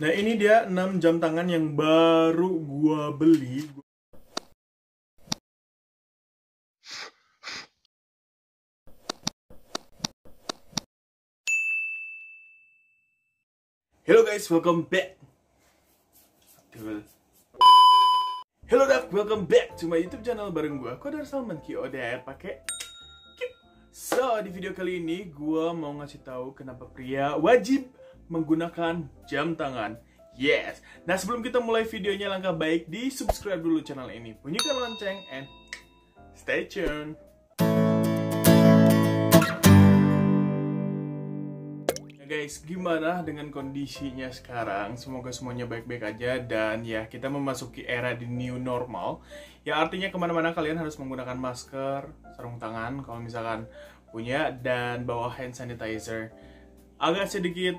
Nah, ini dia 6 jam tangan yang baru gua beli. Hello guys, welcome back. Hello Dap, welcome back to my YouTube channel bareng gua Kodar Salman QODR pakai Q. So, di video kali ini gua mau ngasih tahu kenapa pria wajib menggunakan jam tangan. Yes. Nah, sebelum kita mulai videonya, langkah baik di subscribe dulu channel ini, bunyikan lonceng, and stay tuned. Guys, gimana dengan kondisinya sekarang? Semoga semuanya baik-baik aja. Dan ya, kita memasuki era di new normal, ya artinya kemana-mana kalian harus menggunakan masker, sarung tangan kalau misalkan punya, dan bawa hand sanitizer. Agak sedikit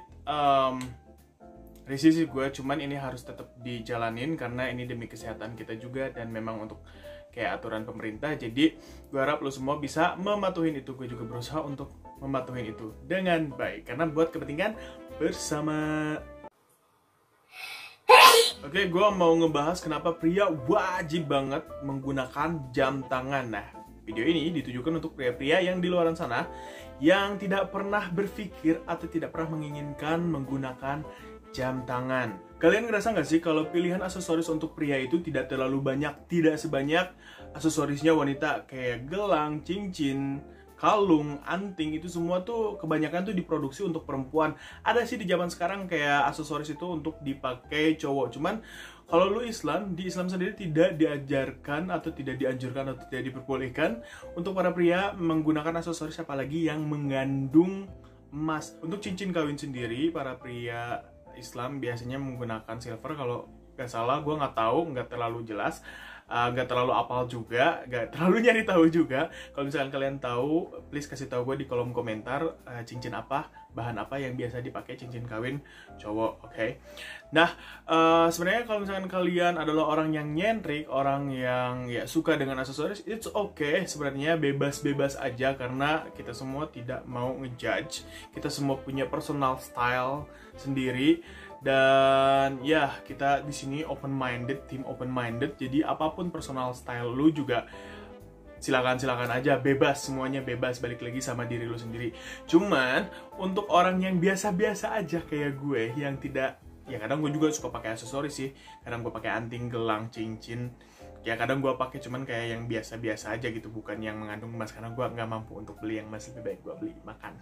risih sih gue, cuman ini harus tetap dijalanin karena ini demi kesehatan kita juga, dan memang untuk kayak aturan pemerintah. Jadi gue harap lo semua bisa mematuhin itu. Gue juga berusaha untuk mematuhin itu dengan baik karena buat kepentingan bersama. Oke, gue mau ngebahas kenapa pria wajib banget menggunakan jam tangan. Nah, video ini ditujukan untuk pria-pria yang di luar sana yang tidak pernah berpikir atau tidak pernah menginginkan menggunakan jam tangan. Kalian ngerasa nggak sih kalau pilihan aksesoris untuk pria itu tidak terlalu banyak, tidak sebanyak aksesorisnya wanita, kayak gelang, cincin, kalung, anting, itu semua tuh kebanyakan tuh diproduksi untuk perempuan. Ada sih di zaman sekarang kayak aksesoris itu untuk dipakai cowok. Cuman kalau lu Islam, di Islam sendiri tidak diajarkan atau tidak dianjurkan atau tidak diperbolehkan untuk para pria menggunakan aksesoris apalagi yang mengandung emas. Untuk cincin kawin sendiri, para pria Islam biasanya menggunakan silver kalau nggak salah. Gue nggak tahu, nggak terlalu jelas, nggak terlalu apal juga, nggak terlalu nyari tahu juga. Kalau misalkan kalian tahu, please kasih tahu gue di kolom komentar cincin apa, bahan apa yang biasa dipakai cincin kawin cowok, oke? Nah, sebenarnya kalau misalkan kalian adalah orang yang nyentrik, orang yang ya suka dengan aksesoris, it's okay. Sebenarnya bebas-bebas aja karena kita semua tidak mau ngejudge. Kita semua punya personal style sendiri. Dan ya, kita di sini open minded, tim open minded. Jadi apapun personal style lu juga silakan aja, bebas, semuanya bebas, balik lagi sama diri lu sendiri. Cuman untuk orang yang biasa-biasa aja kayak gue yang tidak, ya kadang gue juga suka pakai aksesoris sih. Kadang gue pakai anting, gelang, cincin. Ya kadang gue pakai cuman kayak yang biasa-biasa aja gitu, bukan yang mengandung emas karena gue nggak mampu untuk beli yang emas. Lebih baik gue beli makan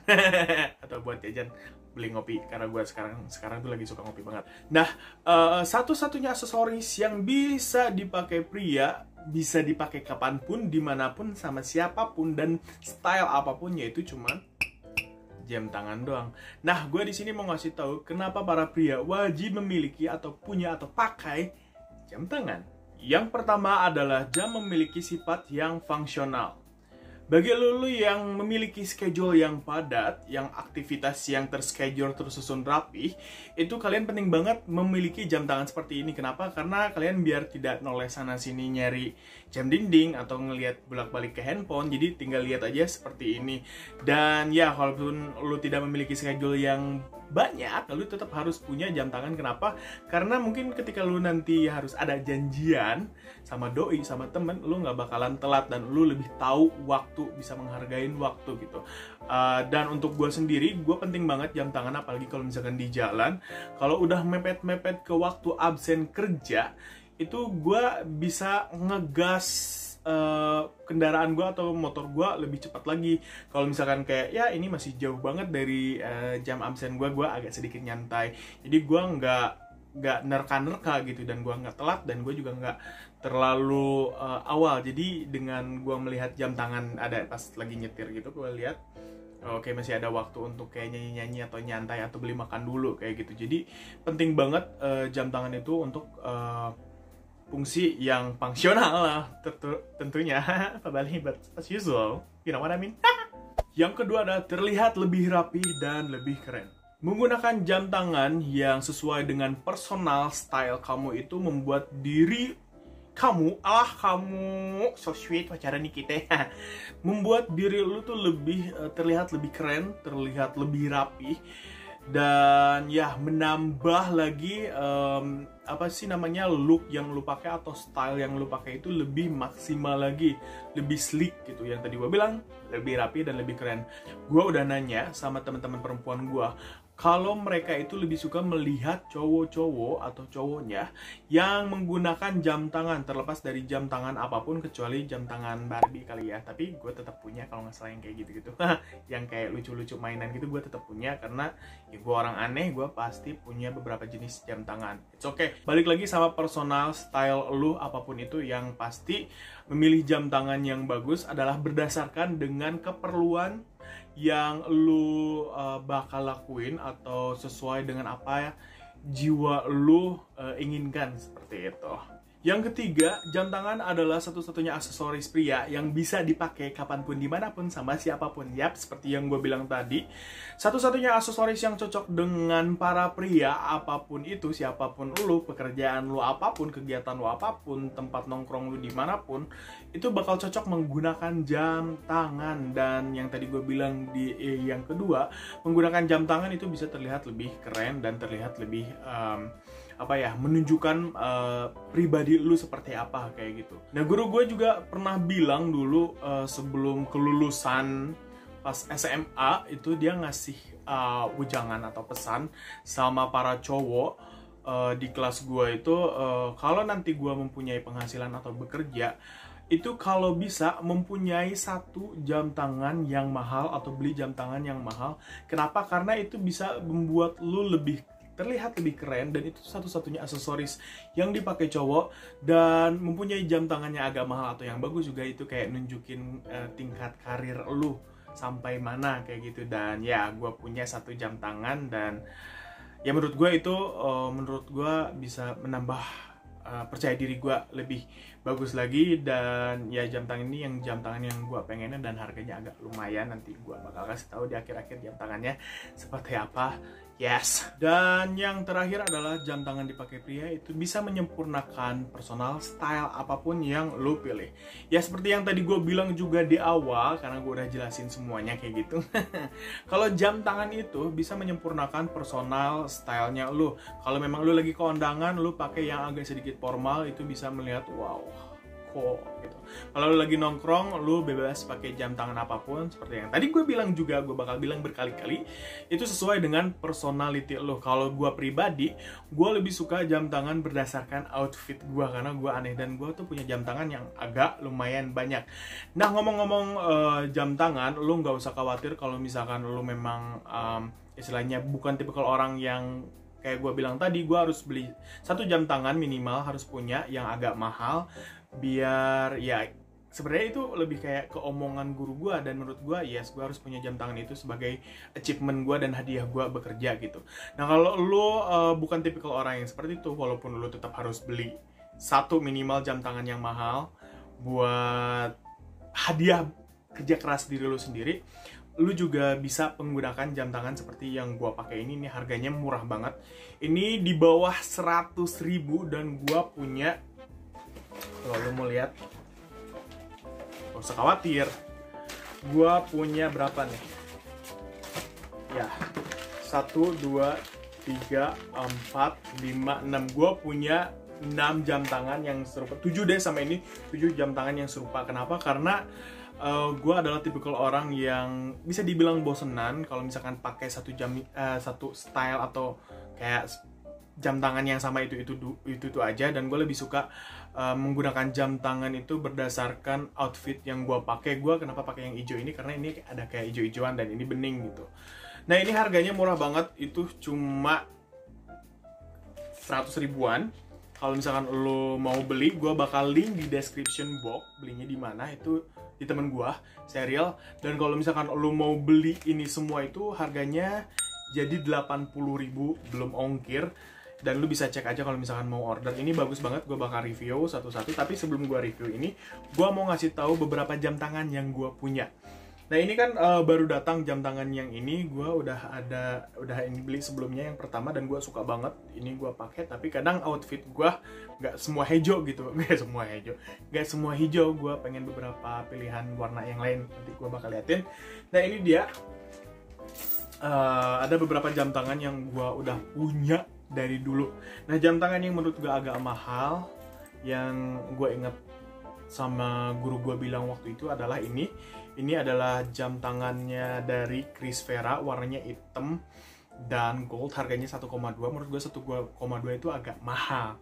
atau buat jajan, beli ngopi karena gue sekarang tuh lagi suka ngopi banget. Nah, satu-satunya aksesoris yang bisa dipakai pria, bisa dipakai kapanpun, dimanapun, sama siapapun, dan style apapun, yaitu cuman jam tangan doang. Nah, gue di sini mau ngasih tahu kenapa para pria wajib memiliki atau punya atau pakai jam tangan. Yang pertama adalah jam memiliki sifat yang fungsional. Bagi lulu yang memiliki schedule yang padat, yang aktivitas yang terschedule tersusun rapi, itu kalian penting banget memiliki jam tangan seperti ini. Kenapa? Karena kalian biar tidak noleh sana sini nyari jam dinding atau ngelihat bolak-balik ke handphone, jadi tinggal lihat aja seperti ini. Dan ya, walaupun lu tidak memiliki schedule yang banyak, lu tetap harus punya jam tangan. Kenapa? Karena mungkin ketika lu nanti harus ada janjian sama doi, sama temen, lu nggak bakalan telat dan lu lebih tahu waktu, bisa menghargain waktu gitu. Dan untuk gue sendiri, gue penting banget jam tangan, apalagi kalau misalkan di jalan. Kalau udah mepet-mepet ke waktu absen kerja, itu gue bisa ngegas kendaraan gue atau motor gue lebih cepat lagi. Kalau misalkan kayak ya ini masih jauh banget dari jam absen gue agak sedikit nyantai. Jadi gue nggak nerka-nerka gitu, dan gue nggak telat, dan gue juga nggak terlalu awal. Jadi dengan gue melihat jam tangan ada pas lagi nyetir gitu, gue lihat oke, masih ada waktu untuk kayak nyanyi-nyanyi atau nyantai atau beli makan dulu kayak gitu. Jadi penting banget jam tangan itu untuk fungsi yang fungsional lah, tentunya. Probably, but as usual, you know what I mean? Yang kedua adalah terlihat lebih rapi dan lebih keren. Menggunakan jam tangan yang sesuai dengan personal style kamu itu membuat diri kamu, kamu so sweet pacaran nih kita, membuat diri lu tuh lebih terlihat lebih keren, terlihat lebih rapi. dan ya menambah lagi apa sih namanya, look yang lu pakai atau style yang lu pakai itu lebih maksimal lagi, lebih sleek gitu. Yang tadi gue bilang lebih rapi dan lebih keren. Gue udah nanya sama teman-teman perempuan gue kalau mereka itu lebih suka melihat cowok-cowok atau cowoknya yang menggunakan jam tangan, terlepas dari jam tangan apapun kecuali jam tangan Barbie kali ya. Tapi gue tetap punya kalau nggak salah yang kayak gitu-gitu. Yang kayak lucu-lucu mainan gitu gue tetap punya, karena ya gue orang aneh, gue pasti punya beberapa jenis jam tangan. It's okay. Balik lagi sama personal style lu apapun itu, yang pasti memilih jam tangan yang bagus adalah berdasarkan dengan keperluan yang lu bakal lakuin atau sesuai dengan apa ya jiwa lu inginkan, seperti itu. Yang ketiga, jam tangan adalah satu-satunya aksesoris pria yang bisa dipakai kapanpun, dimanapun, sama siapapun. Yap, seperti yang gue bilang tadi, satu-satunya aksesoris yang cocok dengan para pria, apapun itu, siapapun lu, pekerjaan lu apapun, kegiatan lu apapun, tempat nongkrong lu dimanapun, itu bakal cocok menggunakan jam tangan. Dan yang tadi gue bilang di yang kedua, menggunakan jam tangan itu bisa terlihat lebih keren dan terlihat lebih apa ya, menunjukkan pribadi lu seperti apa, kayak gitu. Nah, guru gue juga pernah bilang dulu sebelum kelulusan pas SMA itu, dia ngasih wejangan atau pesan sama para cowok di kelas gue itu, kalau nanti gue mempunyai penghasilan atau bekerja, itu kalau bisa mempunyai satu jam tangan yang mahal atau beli jam tangan yang mahal. Kenapa? Karena itu bisa membuat lu lebih terlihat lebih keren, dan itu satu-satunya aksesoris yang dipakai cowok. Dan mempunyai jam tangannya agak mahal atau yang bagus juga itu kayak nunjukin tingkat karir lu sampai mana, kayak gitu. Dan ya, gue punya satu jam tangan, dan ya menurut gue itu menurut gue bisa menambah percaya diri gue lebih bagus lagi. Dan ya, jam tangan ini yang jam tangan yang gue pengennya, dan harganya agak lumayan. Nanti gue bakal kasih tahu di akhir-akhir jam tangannya seperti apa. Yes. Dan yang terakhir adalah jam tangan dipakai pria itu bisa menyempurnakan personal style apapun yang lo pilih. Ya, seperti yang tadi gue bilang juga di awal, karena gue udah jelasin semuanya kayak gitu. Kalau jam tangan itu bisa menyempurnakan personal stylenya lo. Kalau memang lo lagi kondangan, lo pakai yang agak sedikit formal, itu bisa melihat wow, kok gitu. Kalau lu lagi nongkrong, lu bebas pakai jam tangan apapun, seperti yang tadi gue bilang juga, gue bakal bilang berkali-kali, itu sesuai dengan personality lu. Kalau gue pribadi, gue lebih suka jam tangan berdasarkan outfit gue, karena gue aneh dan gue tuh punya jam tangan yang agak lumayan banyak. Nah, ngomong-ngomong jam tangan, lu nggak usah khawatir kalau misalkan lu memang istilahnya bukan tipikal orang yang kayak gue bilang tadi, gue harus beli satu jam tangan minimal, harus punya yang agak mahal, biar ya sebenarnya itu lebih kayak keomongan guru gue. Dan menurut gue, yes, gue harus punya jam tangan itu sebagai achievement gue dan hadiah gue bekerja gitu. Nah, kalau lo bukan tipikal orang yang seperti itu, walaupun lo tetap harus beli satu minimal jam tangan yang mahal buat hadiah kerja keras diri lo sendiri, lu juga bisa menggunakan jam tangan seperti yang gua pakai ini. Ini harganya murah banget. Ini di bawah 100.000, dan gua punya, kalau lu mau lihat, gak usah khawatir, gua punya berapa nih? Ya, 1, 2, 3, 4, 5, 6. Gua punya 6 jam tangan yang serupa. 7 deh sama ini, 7 jam tangan yang serupa. Kenapa? Karena gue adalah tipikal orang yang bisa dibilang bosenan kalau misalkan pakai satu style atau kayak jam tangan yang sama itu aja. Dan gue lebih suka menggunakan jam tangan itu berdasarkan outfit yang gue pakai. Gue kenapa pakai yang hijau ini, karena ini ada kayak hijau-hijauan dan ini bening gitu. Nah, ini harganya murah banget, itu cuma 100 ribuan. Kalau misalkan lo mau beli, gue bakal link di description box belinya di mana, itu di temen gue, Serial. Dan kalau misalkan lo mau beli ini semua, itu harganya jadi 80.000 belum ongkir. Dan lu bisa cek aja kalau misalkan mau order. Ini bagus banget, gue bakal review satu-satu. Tapi sebelum gue review ini, gue mau ngasih tahu beberapa jam tangan yang gue punya. Nah, ini kan baru datang jam tangan yang ini. Gue udah ini beli sebelumnya yang pertama, dan gue suka banget. Ini gue pakai, tapi kadang outfit gue nggak semua hijau gitu. Nggak semua hijau. Gue pengen beberapa pilihan warna yang lain. Nanti gue bakal liatin. Nah, ini dia ada beberapa jam tangan yang gue udah punya dari dulu. Nah, jam tangan yang menurut gue agak mahal, yang gue inget sama guru gue bilang waktu itu adalah ini. Ini adalah jam tangannya dari Chris Vera, warnanya hitam dan gold, harganya 1,2. Menurut gue 1,2 itu agak mahal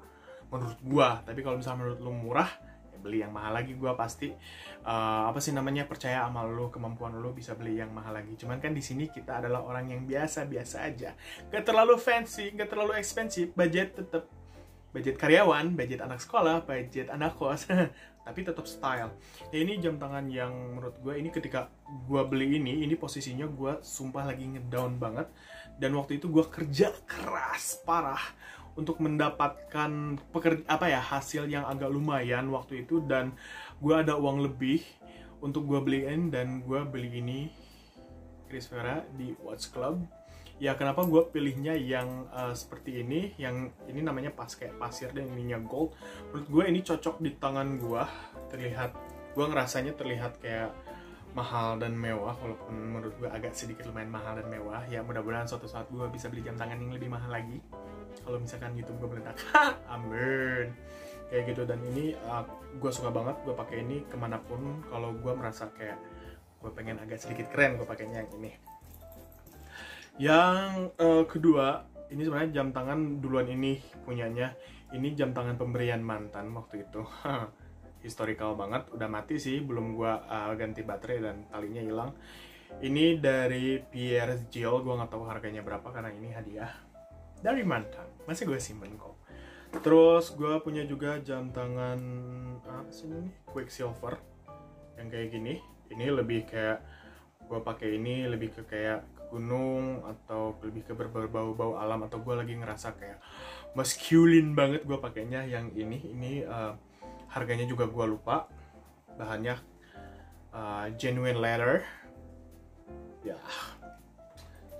menurut gue. Tapi kalau misalnya menurut lu murah, ya beli yang mahal lagi. Gue pasti percaya sama lu, kemampuan lu bisa beli yang mahal lagi. Cuman kan di sini kita adalah orang yang biasa-biasa aja, gak terlalu fancy, gak terlalu expensive, budget tetap budget karyawan, budget anak sekolah, budget anak kos, tapi tetap style. Ya, ini jam tangan yang menurut gue ini ketika gue beli ini posisinya gue sumpah lagi ngedown banget. Dan waktu itu gue kerja keras parah untuk mendapatkan hasil yang agak lumayan waktu itu. Dan gue ada uang lebih untuk gue beliin, dan gue beli ini Chris Vera di Watch Club. Ya, kenapa gue pilihnya yang seperti ini, yang ini namanya kayak pasir dan ininya gold. Menurut gue ini cocok di tangan gue, gue ngerasanya terlihat kayak mahal dan mewah, walaupun menurut gue agak sedikit lumayan mahal dan mewah. Ya, mudah-mudahan suatu saat gue bisa beli jam tangan yang lebih mahal lagi, kalau misalkan YouTube gue meledak. Amin. Kayak gitu. Dan ini gue suka banget, gue pakai ini kemanapun. Kalau gue merasa kayak gue pengen agak sedikit keren, gue pakainya yang ini. Yang kedua, ini sebenarnya jam tangan duluan ini punyanya. Ini jam tangan pemberian mantan waktu itu. Historical banget, udah mati sih, belum gua ganti baterai dan talinya hilang. Ini dari Pierre Gilles, gua nggak tahu harganya berapa karena ini hadiah dari mantan. Masih gue simpen kok. Terus gua punya juga jam tangan apa sih ini? Quicksilver yang kayak gini. Ini lebih kayak gua pakai ini lebih ke kayak gunung, atau lebih ke berbau-bau alam, atau gue lagi ngerasa kayak masculine banget, gue pakainya yang ini. Harganya juga gue lupa, bahannya genuine leather ya.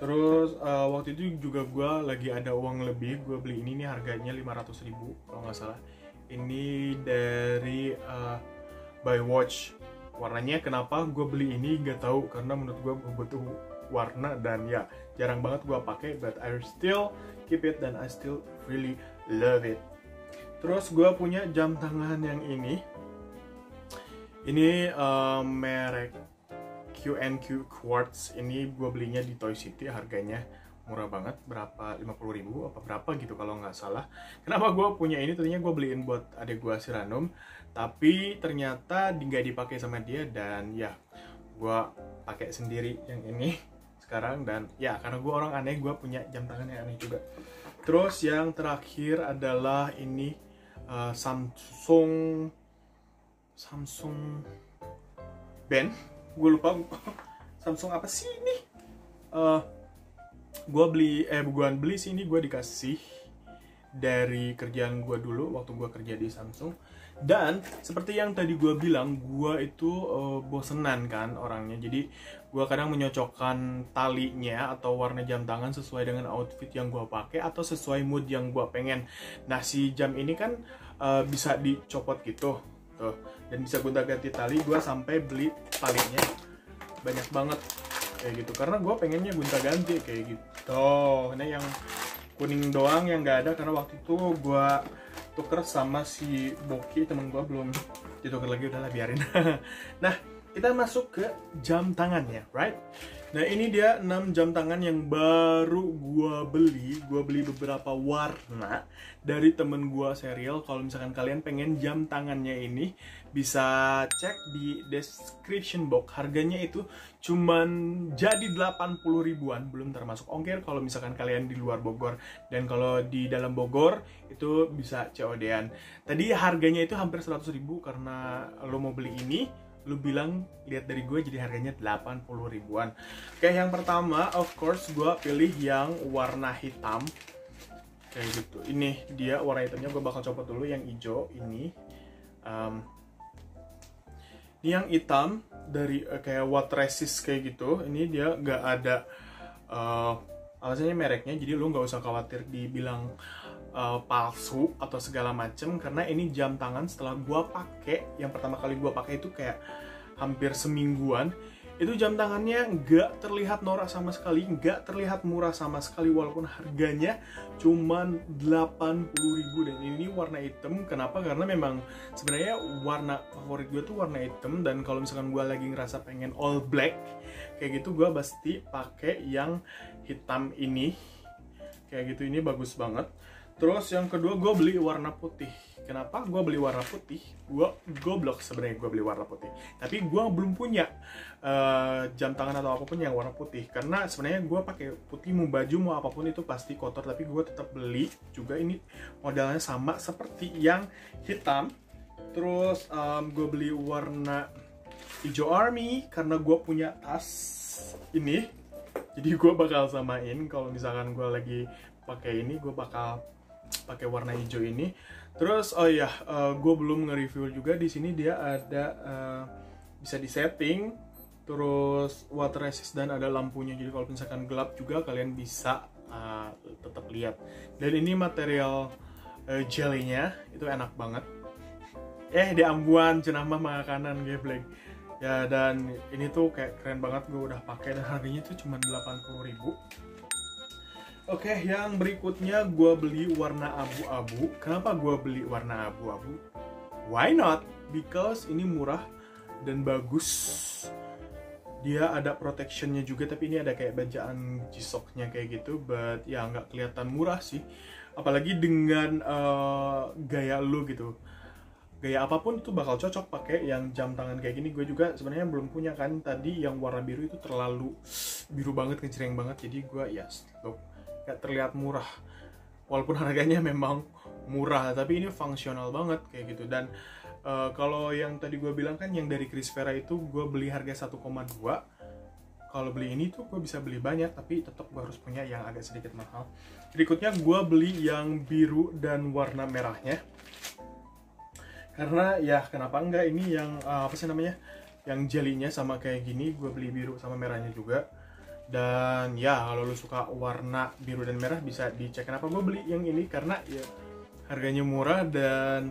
Terus waktu itu juga gue lagi ada uang lebih, gue beli ini nih, harganya 500.000 kalau nggak salah. Ini dari By Watch. Warnanya kenapa gue beli ini nggak tahu, karena menurut gue butuh warna, dan ya jarang banget gue pakai, but I still keep it dan I still really love it. Terus gue punya jam tangan yang ini merek Q&Q Quartz. Ini gue belinya di Toy City, harganya murah banget, berapa, 50.000 apa berapa gitu kalau nggak salah. Kenapa gue punya ini? Tadinya gue beliin buat adik gue si Ranum, tapi ternyata nggak dipakai sama dia, dan ya gue pakai sendiri yang ini sekarang. Dan ya karena gue orang aneh, gue punya jam tangan yang aneh juga. Terus yang terakhir adalah ini Samsung band, gue lupa Samsung apa sih ini. Gue beli sini, gue dikasih dari kerjaan gue dulu waktu gue kerja di Samsung. Dan seperti yang tadi gue bilang, gue itu bosenan kan orangnya. Jadi gue kadang menyocokkan talinya atau warna jam tangan sesuai dengan outfit yang gue pakai atau sesuai mood yang gue pengen. Nah, si jam ini kan bisa dicopot gitu tuh, dan bisa gonta-ganti tali. Gue sampai beli talinya banyak banget kayak gitu, karena gue pengennya gonta-ganti kayak gitu. Ini yang kuning doang yang nggak ada, karena waktu itu gue tuker sama si Boki, temen gue, belum ditukar lagi, udahlah biarin. Nah, kita masuk ke jam tangannya, right? Nah, ini dia 6 jam tangan yang baru gue beli beberapa warna dari temen gue serial. Kalau misalkan kalian pengen jam tangannya ini, bisa cek di description box. Harganya itu cuman jadi 80 ribuan, belum termasuk ongkir kalau misalkan kalian di luar Bogor. Dan kalau di dalam Bogor itu bisa COD-an. Tadi harganya itu hampir 100 ribu karena lo mau beli ini, lu bilang lihat dari gue, jadi harganya 80 ribuan. Oke, yang pertama of course gue pilih yang warna hitam kayak gitu. Ini dia warna hitamnya, gue bakal copot dulu yang hijau ini. Ini yang hitam dari kayak water resist kayak gitu. Ini dia nggak ada alasannya mereknya, jadi lu nggak usah khawatir dibilang palsu atau segala macem, karena ini jam tangan setelah gua pakai yang pertama kali gua pakai itu kayak hampir semingguan. Itu jam tangannya nggak terlihat norak sama sekali, nggak terlihat murah sama sekali, walaupun harganya cuman 80.000. Dan ini warna hitam. Kenapa? Karena memang sebenarnya warna favorit gue tuh warna hitam, dan kalau misalkan gue lagi ngerasa pengen all black kayak gitu, gue pasti pakai yang hitam ini kayak gitu. Ini bagus banget. Terus yang kedua, gue beli warna putih. Kenapa gue beli warna putih? Gue goblok sebenarnya gue beli warna putih. Tapi gue belum punya jam tangan atau apapun yang warna putih. Karena sebenarnya gue pakai putih, mau baju mau apapun itu pasti kotor. Tapi gue tetap beli juga. Ini modelnya sama seperti yang hitam. Terus gue beli warna hijau army karena gue punya tas ini. Jadi gue bakal samain. Kalau misalkan gue lagi pakai ini, gue bakal pakai warna hijau ini. Terus oh iya, gue belum nge-review juga. Di sini dia ada bisa disetting, terus water resist dan ada lampunya. Jadi kalau misalkan gelap juga kalian bisa tetap lihat. Dan ini material jelly-nya itu enak banget. Di ambuan cenah mah makanan geblek. Ya, dan ini tuh kayak keren banget, gue udah pakai dan harganya tuh cuma 80.000. Oke, yang berikutnya gue beli warna abu-abu. Kenapa gue beli warna abu-abu? Why not? Because ini murah dan bagus. Dia ada protectionnya juga, tapi ini ada kayak bajaan G-Shock-nya kayak gitu. But ya nggak kelihatan murah sih. Apalagi dengan gaya lo gitu. Gaya apapun itu bakal cocok pakai yang jam tangan kayak gini. Gue juga sebenarnya belum punya kan. Tadi yang warna biru itu terlalu biru banget, ngejreng banget. Jadi gue look, gak terlihat murah, walaupun harganya memang murah, tapi ini fungsional banget kayak gitu. Dan kalau yang tadi gue bilang kan yang dari Chris Vera itu gue beli harga 1,2. Kalau beli ini tuh gue bisa beli banyak, tapi tetap gue harus punya yang agak sedikit mahal. Berikutnya gue beli yang biru dan warna merahnya, karena ya kenapa enggak, ini yang apa sih namanya, yang jelinya sama kayak gini. Gue beli biru sama merahnya juga. Dan ya kalau lu suka warna biru dan merah bisa dicek. Kenapa gue beli yang ini, karena ya harganya murah dan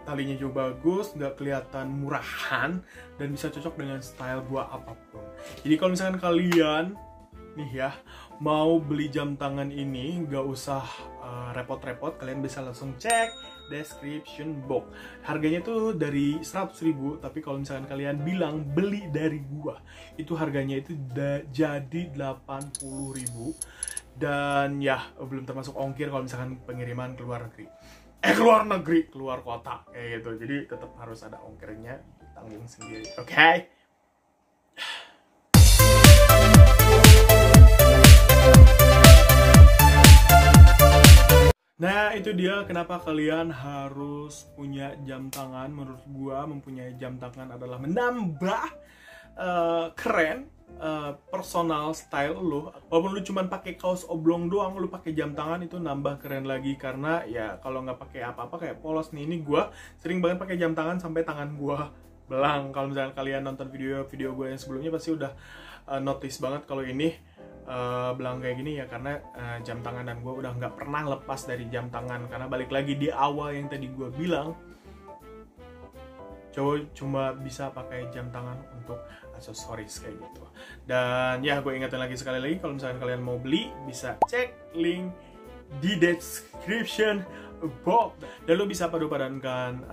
talinya juga bagus, nggak kelihatan murahan, dan bisa cocok dengan style gua apapun. Jadi kalau misalkan kalian nih ya mau beli jam tangan ini, nggak usah repot-repot, kalian bisa langsung cek description box. Harganya tuh dari 100.000, tapi kalau misalkan kalian bilang beli dari gua, itu harganya itu jadi 80.000. Dan ya belum termasuk ongkir kalau misalkan pengiriman ke luar negeri. Keluar negeri, keluar kota kayak gitu. Jadi tetap harus ada ongkirnya, ditanggung sendiri. Oke? Nah, itu dia kenapa kalian harus punya jam tangan. Menurut gua mempunyai jam tangan adalah menambah keren personal style lo. Walaupun lu cuman pakai kaos oblong doang, lu pakai jam tangan itu nambah keren lagi. Karena ya kalau nggak pakai apa-apa kayak polos nih, ini gua sering banget pakai jam tangan sampai tangan gua belang. Kalau misalnya kalian nonton video gue yang sebelumnya pasti udah notice banget kalau ini belang kayak gini ya, karena jam tangan, dan gue udah nggak pernah lepas dari jam tangan. Karena balik lagi di awal yang tadi gue bilang, cowok cuma bisa pakai jam tangan untuk aksesoris kayak gitu. Dan ya gue ingetin lagi sekali lagi, kalau misalkan kalian mau beli bisa cek link di description box, dan lo bisa padu-padankan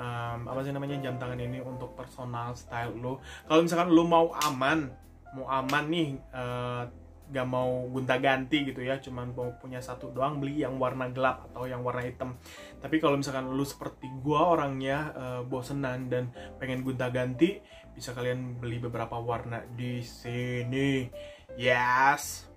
apa sih namanya jam tangan ini untuk personal style lo. Kalau misalkan lo mau aman nih, gak mau gonta-ganti gitu ya, cuman mau punya satu doang, beli yang warna gelap atau yang warna hitam. Tapi kalau misalkan lu seperti gua orangnya bosenan dan pengen gonta-ganti, bisa kalian beli beberapa warna di sini. Yes.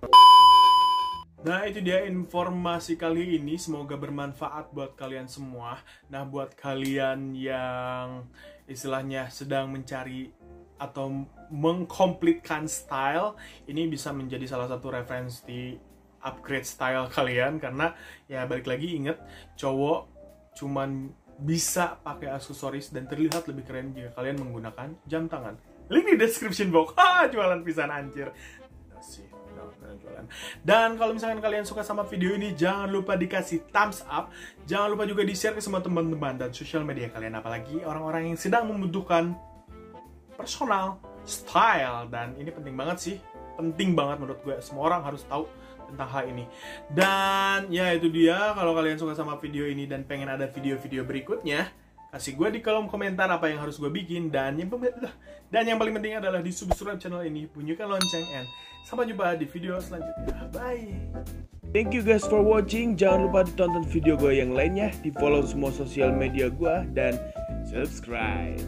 Nah, itu dia informasi kali ini, semoga bermanfaat buat kalian semua. Nah, buat kalian yang istilahnya sedang mencari atau mengkomplitkan style, ini bisa menjadi salah satu referensi upgrade style kalian. Karena ya balik lagi, inget, cowok cuman bisa pakai aksesoris dan terlihat lebih keren jika kalian menggunakan jam tangan. Link di description box. Jualan pisan anjir. Dan kalau misalkan kalian suka sama video ini, jangan lupa dikasih thumbs up. Jangan lupa juga di-share ke semua teman-teman dan sosial media kalian, apalagi orang-orang yang sedang membutuhkan personal style. Dan ini penting banget sih, penting banget menurut gue, semua orang harus tahu tentang hal ini. Dan ya itu dia, kalau kalian suka sama video ini dan pengen ada video-video berikutnya, kasih gue di kolom komentar apa yang harus gue bikin. Dan yang paling penting adalah di subscribe channel ini, bunyikan lonceng, and sampai jumpa di video selanjutnya. Bye. Thank you guys for watching. Jangan lupa ditonton video gue yang lainnya, di follow semua sosial media gue, dan subscribe.